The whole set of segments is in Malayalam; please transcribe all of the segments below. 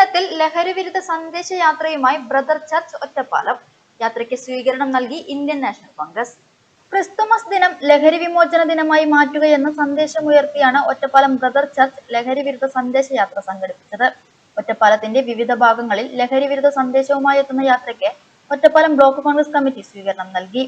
ദിനത്തിൽ ലഹരി വിരുദ്ധ സന്ദേശയാത്രയുമായി ബ്രദർ ചർച്ച് ഒറ്റപ്പാലം. യാത്രയ്ക്ക് സ്വീകരണം നൽകി ഇന്ത്യൻ നാഷണൽ കോൺഗ്രസ്. ക്രിസ്തുമസ് ദിനം ലഹരി വിമോചന ദിനമായി മാറ്റുകയെന്ന സന്ദേശമുയർത്തിയാണ് ഒറ്റപ്പാലം ബ്രദർ ചർച്ച് ലഹരി വിരുദ്ധ സന്ദേശയാത്ര സംഘടിപ്പിച്ചത്. ഒറ്റപ്പാലത്തിന്റെ വിവിധ ഭാഗങ്ങളിൽ ലഹരി വിരുദ്ധ സന്ദേശവുമായി എത്തുന്ന യാത്രയ്ക്ക് ഒറ്റപ്പാലം ബ്ലോക്ക് കോൺഗ്രസ് കമ്മിറ്റി സ്വീകരണം നൽകി.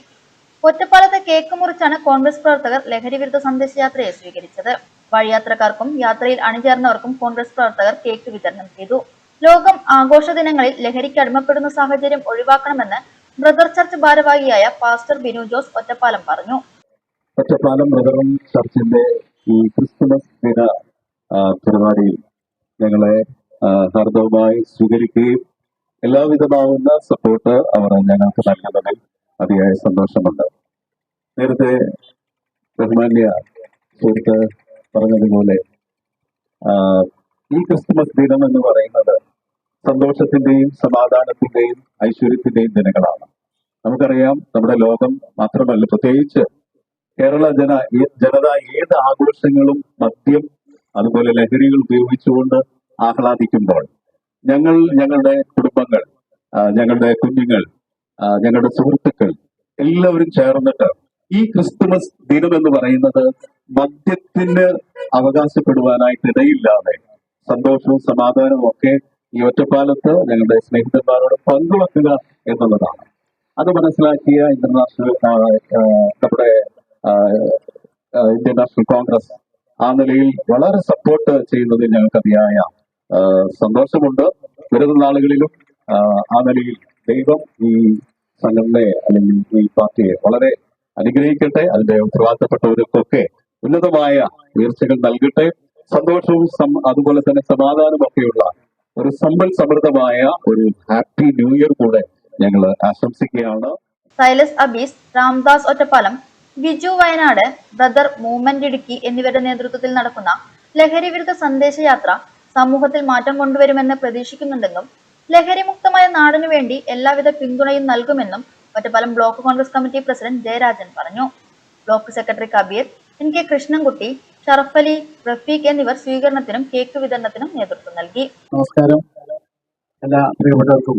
ഒറ്റപ്പാലത്തെ കേക്ക് മുറിച്ചാണ് കോൺഗ്രസ് പ്രവർത്തകർ ലഹരി വിരുദ്ധ സന്ദേശയാത്രയെ സ്വീകരിച്ചത്. വഴിയാത്രക്കാർക്കും യാത്രയിൽ അണിചേർന്നവർക്കും കോൺഗ്രസ് പ്രവർത്തകർ കേക്ക് വിതരണം ചെയ്തു. ലോകം ആഘോഷ ദിനങ്ങളിൽ ലഹരിക്ക് അടിമപ്പെടുന്ന സാഹചര്യം ഒഴിവാക്കണമെന്ന് ബ്രദർ ചർച്ച് ഭാരവാഹിയായ പാസ്റ്റർ ബിനു ജോസ് ഒറ്റപ്പാലം പറഞ്ഞു. ഒറ്റപ്പാലം ബ്രദർ ചർച്ചിന്റെ ഈ ക്രിസ്തുമസ് ദിന പരിപാടിയിൽ ഞങ്ങളെ ഹാർദവമായി സ്വീകരിക്കുകയും എല്ലാവിധമാവുന്ന സപ്പോർട്ട് അവർ ഞങ്ങൾക്ക് നൽകുന്നതിൽ അതിയായ സന്തോഷമുണ്ട്. നേരത്തെ ബഹുമാന്യ സുഹൃത്ത് പറഞ്ഞതുപോലെ ഈ ക്രിസ്തുമസ് ദിനം എന്ന് പറയുന്നത് സന്തോഷത്തിന്റെയും സമാധാനത്തിന്റെയും ഐശ്വര്യത്തിന്റെയും ദിനങ്ങളാണ്. നമുക്കറിയാം, നമ്മുടെ ലോകം മാത്രമല്ല, പ്രത്യേകിച്ച് കേരള ജനത ഏത് ആഘോഷങ്ങളും മദ്യം അതുപോലെ ലഹരികൾ ഉപയോഗിച്ചുകൊണ്ട് ആഹ്ലാദിക്കുമ്പോൾ ഞങ്ങളുടെ കുടുംബങ്ങൾ, ഞങ്ങളുടെ കുഞ്ഞുങ്ങൾ, ഞങ്ങളുടെ സുഹൃത്തുക്കൾ എല്ലാവരും ചേർന്നിട്ട് ഈ ക്രിസ്തുമസ് ദിനം എന്ന് പറയുന്നത് മദ്യത്തിന് അവകാശപ്പെടുവാനായിട്ട് ഇടയില്ലാതെ സന്തോഷവും സമാധാനവും ഒക്കെ ഈ ഒറ്റപ്പാലത്ത് ഞങ്ങളുടെ സ്നേഹിതന്മാരോട് പങ്കുവെക്കുക എന്നുള്ളതാണ്. അത് മനസ്സിലാക്കിയ നമ്മുടെ ഇന്ത്യൻ നാഷണൽ കോൺഗ്രസ് ആ നിലയിൽ വളരെ സപ്പോർട്ട് ചെയ്യുന്നതിൽ ഞങ്ങൾക്ക് അതിയായ സന്തോഷമുണ്ട്. വരുന്ന നാളുകളിലും ആ നിലയിൽ ദൈവം ഈ സംഘടനയെ അല്ലെങ്കിൽ ഈ പാർട്ടിയെ വളരെ അനുഗ്രഹിക്കട്ടെ. അതിന്റെ ഉത്തരവാദിത്തപ്പെട്ടവർക്കൊക്കെ ഉന്നതമായ ഉയർച്ചകൾ നൽകട്ടെ. സന്തോഷവും അതുപോലെ തന്നെ സമാധാനവും ഒക്കെയുള്ള ഒരു സമ്പൽ സമൃദ്ധമായ ഒരു ഹാപ്പി ന്യൂ ഇയർ കൂടെ ഞങ്ങൾ ആശംസിക്കുകയാണ്. Silas Abees, Ramdas Ottapalam, Biju Wayanad, brother movement Idukki എന്നിവരുടെ നേതൃത്വത്തിൽ നടക്കുന്ന ലഹരി വിരുദ്ധ സന്ദേശയാത്ര സമൂഹത്തിൽ മാറ്റം കൊണ്ടുവരുമെന്ന് പ്രതീക്ഷിക്കുന്നുണ്ടെന്നും ലഹരി മുക്തമായ നാടിനു വേണ്ടി എല്ലാവിധ പിന്തുണയും നൽകുമെന്നും Ottapalam block Congress committee president Jayarajan പറഞ്ഞു. Block secretary Kabeer, N K Krishnankutty, Sharafali, Rafeeq എന്നിവർ സ്വീകരണത്തിനും കേക്ക് വിതരണത്തിനും നേതൃത്വം നൽകി. നമസ്കാരം. എല്ലാ പ്രിയപ്പെട്ടവർക്കും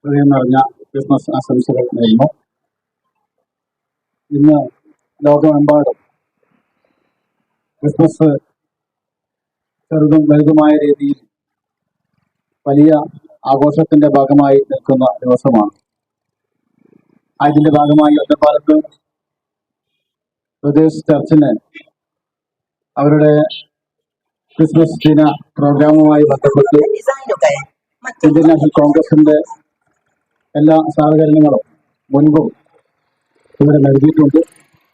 ഹൃദയം നിറഞ്ഞ ക്രിസ്മസ് ആശംസകൾ നേരുന്നു. ഇന്ന് ലോകമെമ്പാടും ക്രിസ്മസ് ചെറുതും വലുതുമായ രീതിയിൽ വലിയ ആഘോഷത്തിന്റെ ഭാഗമായി നിൽക്കുന്ന ദിവസമാണ്. അതിന്റെ ഭാഗമായി ഒറ്റപ്പാലത്ത് ബ്രദേഴ്സ് ചർച്ചിന് അവരുടെ ക്രിസ്മസ് ദിന പ്രോഗ്രാമുമായി ബന്ധപ്പെട്ട് ഇന്ത്യൻ നാഷണൽ കോൺഗ്രസിന്റെ എല്ലാ സഹകരണങ്ങളും മുൻപും ഇവിടെ നൽകിയിട്ടുണ്ട്.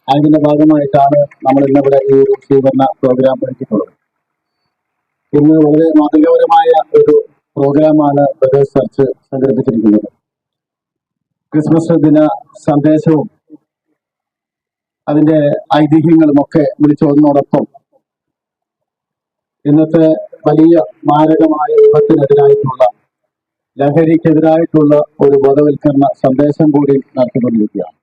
അതിന്റെ ഭാഗമായിട്ടാണ് നമ്മൾ ഇന്നിവിടെ ഈ ഒരു സ്വീകരണ പ്രോഗ്രാം ഒരുക്കിയിട്ടുള്ളത്. ഇന്ന് വളരെ മാതൃകാപരമായ ഒരു പ്രോഗ്രാമാണ് ബ്രദേഴ്സ് ചർച്ച് സംഘടിപ്പിച്ചിരിക്കുന്നത്. ക്രിസ്മസ് ദിന സന്ദേശവും അതിന്റെ ഐതിഹ്യങ്ങളും ഒക്കെ വിളിച്ചോടുന്നതോടൊപ്പം ഇന്നത്തെ വലിയ മാരകമായ വിപത്തിനെതിരായിട്ടുള്ള ലഹരിക്കെതിരായിട്ടുള്ള ഒരു ബോധവൽക്കരണ സന്ദേശം കൂടി നടത്തിക്കൊണ്ടിരിക്കുകയാണ്.